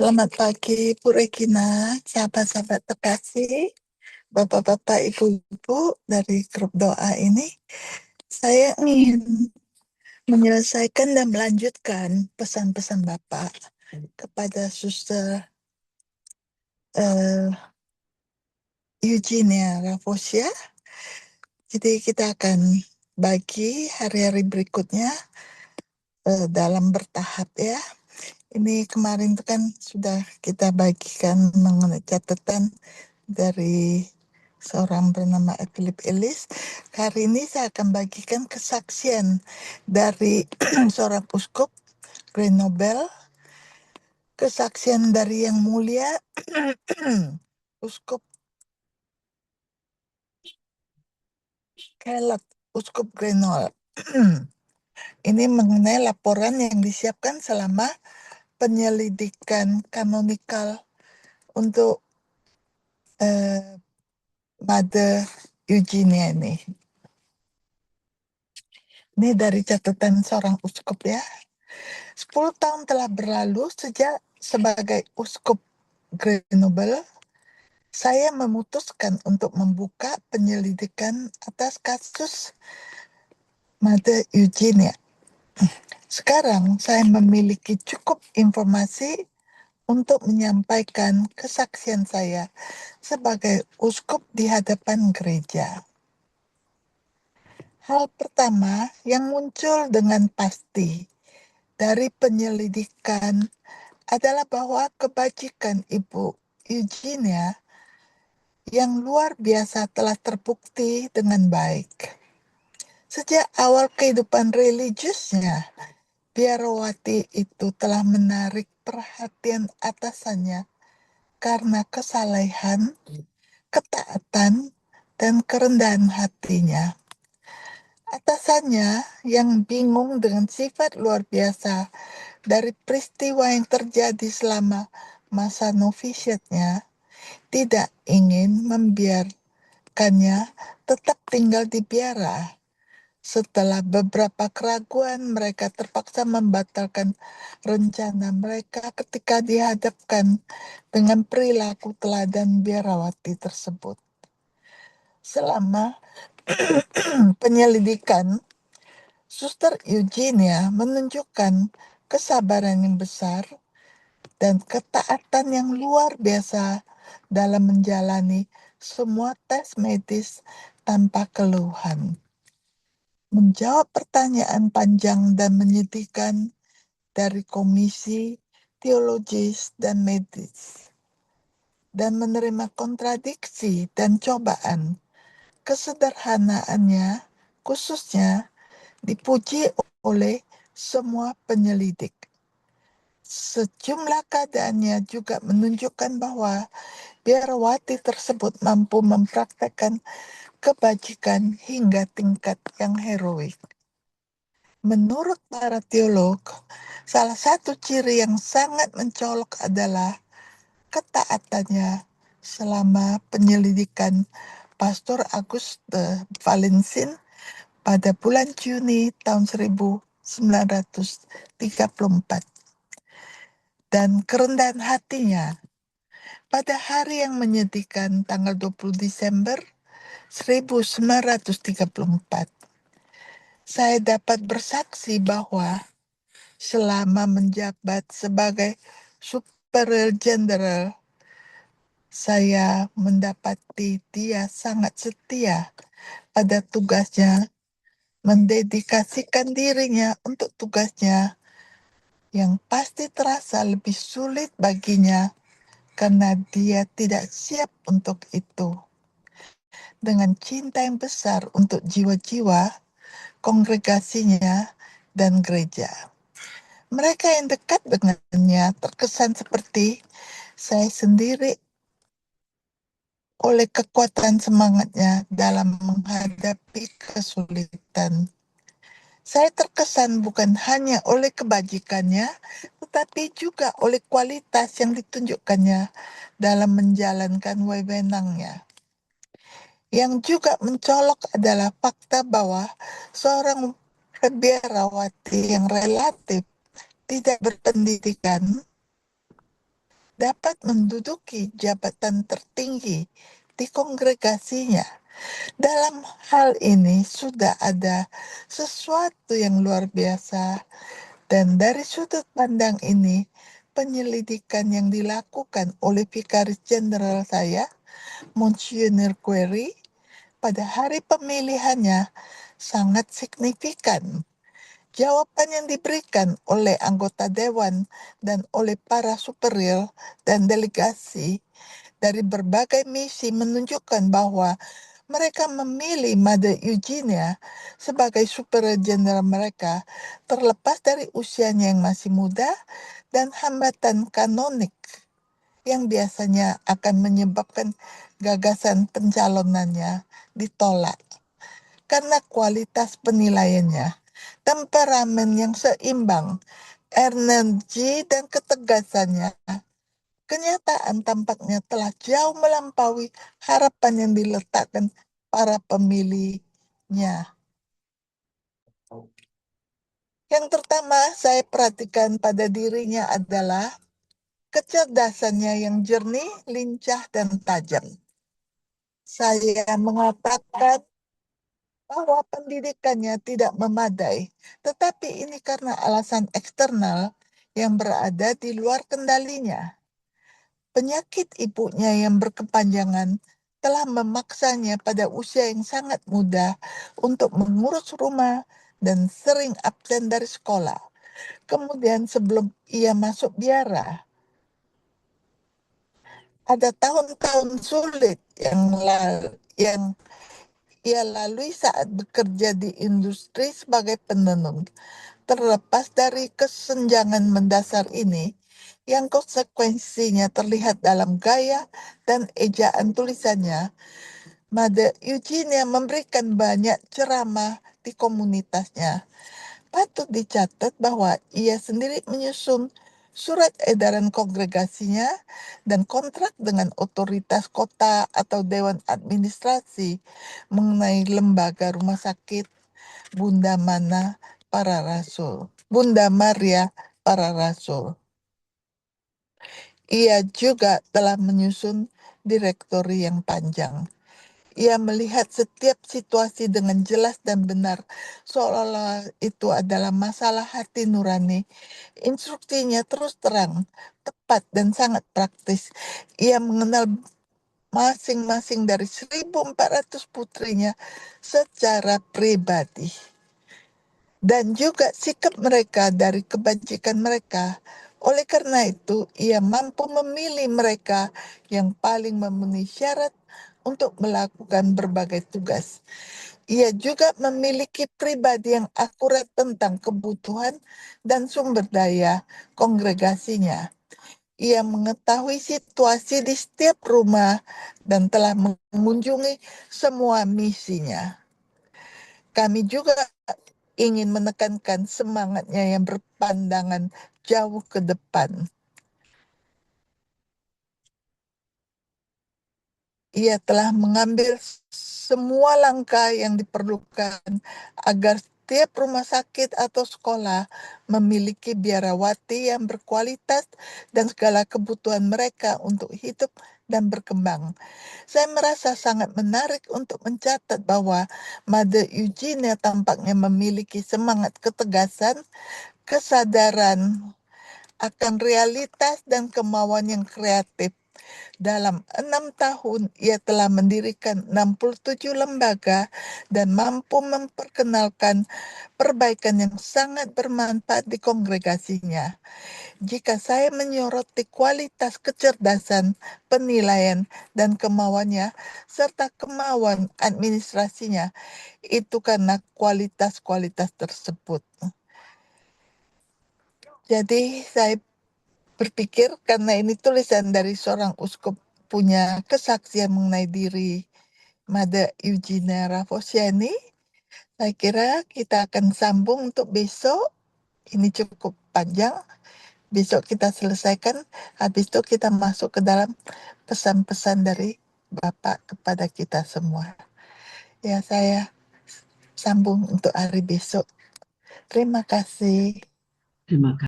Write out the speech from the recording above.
Selamat pagi, Bu Regina, sahabat-sahabat terkasih, Bapak-Bapak, Ibu-Ibu dari grup doa ini. Saya ingin menyelesaikan dan melanjutkan pesan-pesan Bapak kepada Suster Eugenia Raffosia. Jadi kita akan bagi hari-hari berikutnya dalam bertahap ya. Ini kemarin itu kan sudah kita bagikan mengenai catatan dari seorang bernama Philip Ellis. Hari ini saya akan bagikan kesaksian dari seorang uskup Grenoble, kesaksian dari yang mulia uskup Kelot, uskup Grenoble. Ini mengenai laporan yang disiapkan selama penyelidikan kanonikal untuk Mother Eugenia ini. Ini dari catatan seorang uskup ya. 10 tahun telah berlalu sejak sebagai uskup Grenoble, saya memutuskan untuk membuka penyelidikan atas kasus Mother Eugenia. Sekarang saya memiliki cukup informasi untuk menyampaikan kesaksian saya sebagai uskup di hadapan gereja. Hal pertama yang muncul dengan pasti dari penyelidikan adalah bahwa kebajikan Ibu Eugenia yang luar biasa telah terbukti dengan baik. Sejak awal kehidupan religiusnya, biarawati itu telah menarik perhatian atasannya karena kesalehan, ketaatan, dan kerendahan hatinya. Atasannya yang bingung dengan sifat luar biasa dari peristiwa yang terjadi selama masa novisiatnya, tidak ingin membiarkannya tetap tinggal di biara. Setelah beberapa keraguan, mereka terpaksa membatalkan rencana mereka ketika dihadapkan dengan perilaku teladan biarawati tersebut. Selama penyelidikan, Suster Eugenia menunjukkan kesabaran yang besar dan ketaatan yang luar biasa dalam menjalani semua tes medis tanpa keluhan. Menjawab pertanyaan panjang dan menyedihkan dari komisi teologis dan medis, dan menerima kontradiksi dan cobaan. Kesederhanaannya khususnya dipuji oleh semua penyelidik. Sejumlah keadaannya juga menunjukkan bahwa biarawati tersebut mampu mempraktekkan kebajikan hingga tingkat yang heroik. Menurut para teolog, salah satu ciri yang sangat mencolok adalah ketaatannya selama penyelidikan Pastor Auguste Valensin pada bulan Juni tahun 1934. Dan kerendahan hatinya pada hari yang menyedihkan tanggal 20 Desember 1934. Saya dapat bersaksi bahwa selama menjabat sebagai Superior Jenderal, saya mendapati dia sangat setia pada tugasnya, mendedikasikan dirinya untuk tugasnya yang pasti terasa lebih sulit baginya karena dia tidak siap untuk itu. Dengan cinta yang besar untuk jiwa-jiwa, kongregasinya, dan gereja. Mereka yang dekat dengannya terkesan seperti saya sendiri oleh kekuatan semangatnya dalam menghadapi kesulitan. Saya terkesan bukan hanya oleh kebajikannya, tetapi juga oleh kualitas yang ditunjukkannya dalam menjalankan wewenangnya. Yang juga mencolok adalah fakta bahwa seorang biarawati yang relatif tidak berpendidikan dapat menduduki jabatan tertinggi di kongregasinya. Dalam hal ini sudah ada sesuatu yang luar biasa, dan dari sudut pandang ini, penyelidikan yang dilakukan oleh Vikaris Jenderal saya, Monsignor Query, pada hari pemilihannya sangat signifikan. Jawaban yang diberikan oleh anggota dewan dan oleh para superior dan delegasi dari berbagai misi menunjukkan bahwa mereka memilih Mother Eugenia sebagai superior jenderal mereka terlepas dari usianya yang masih muda dan hambatan kanonik yang biasanya akan menyebabkan gagasan pencalonannya ditolak. Karena kualitas penilaiannya, temperamen yang seimbang, energi dan ketegasannya, kenyataan tampaknya telah jauh melampaui harapan yang diletakkan para pemilihnya. Yang pertama saya perhatikan pada dirinya adalah kecerdasannya yang jernih, lincah, dan tajam. Saya mengatakan bahwa pendidikannya tidak memadai, tetapi ini karena alasan eksternal yang berada di luar kendalinya. Penyakit ibunya yang berkepanjangan telah memaksanya pada usia yang sangat muda untuk mengurus rumah dan sering absen dari sekolah. Kemudian sebelum ia masuk biara, ada tahun-tahun sulit yang ia lalui saat bekerja di industri sebagai penenun. Terlepas dari kesenjangan mendasar ini, yang konsekuensinya terlihat dalam gaya dan ejaan tulisannya, Mother Eugenia memberikan banyak ceramah di komunitasnya. Patut dicatat bahwa ia sendiri menyusun surat edaran kongregasinya dan kontrak dengan otoritas kota atau dewan administrasi mengenai lembaga rumah sakit Bunda Maria para Rasul. Ia juga telah menyusun direktori yang panjang. Ia melihat setiap situasi dengan jelas dan benar, seolah-olah itu adalah masalah hati nurani. Instruksinya terus terang, tepat, dan sangat praktis. Ia mengenal masing-masing dari 1.400 putrinya secara pribadi. Dan juga sikap mereka dari kebajikan mereka. Oleh karena itu, ia mampu memilih mereka yang paling memenuhi syarat untuk melakukan berbagai tugas. Ia juga memiliki pribadi yang akurat tentang kebutuhan dan sumber daya kongregasinya. Ia mengetahui situasi di setiap rumah dan telah mengunjungi semua misinya. Kami juga ingin menekankan semangatnya yang berpandangan jauh ke depan. Ia telah mengambil semua langkah yang diperlukan agar setiap rumah sakit atau sekolah memiliki biarawati yang berkualitas dan segala kebutuhan mereka untuk hidup dan berkembang. Saya merasa sangat menarik untuk mencatat bahwa Mother Eugenia tampaknya memiliki semangat ketegasan, kesadaran akan realitas dan kemauan yang kreatif. Dalam 6 tahun, ia telah mendirikan 67 lembaga dan mampu memperkenalkan perbaikan yang sangat bermanfaat di kongregasinya. Jika saya menyoroti kualitas kecerdasan, penilaian, dan kemauannya, serta kemauan administrasinya, itu karena kualitas-kualitas tersebut. Jadi saya berpikir karena ini tulisan dari seorang uskup punya kesaksian mengenai diri Mother Eugenia Ravosiani, saya kira kita akan sambung untuk besok. Ini cukup panjang. Besok kita selesaikan, habis itu kita masuk ke dalam pesan-pesan dari Bapak kepada kita semua. Ya, saya sambung untuk hari besok. Terima kasih. Terima kasih.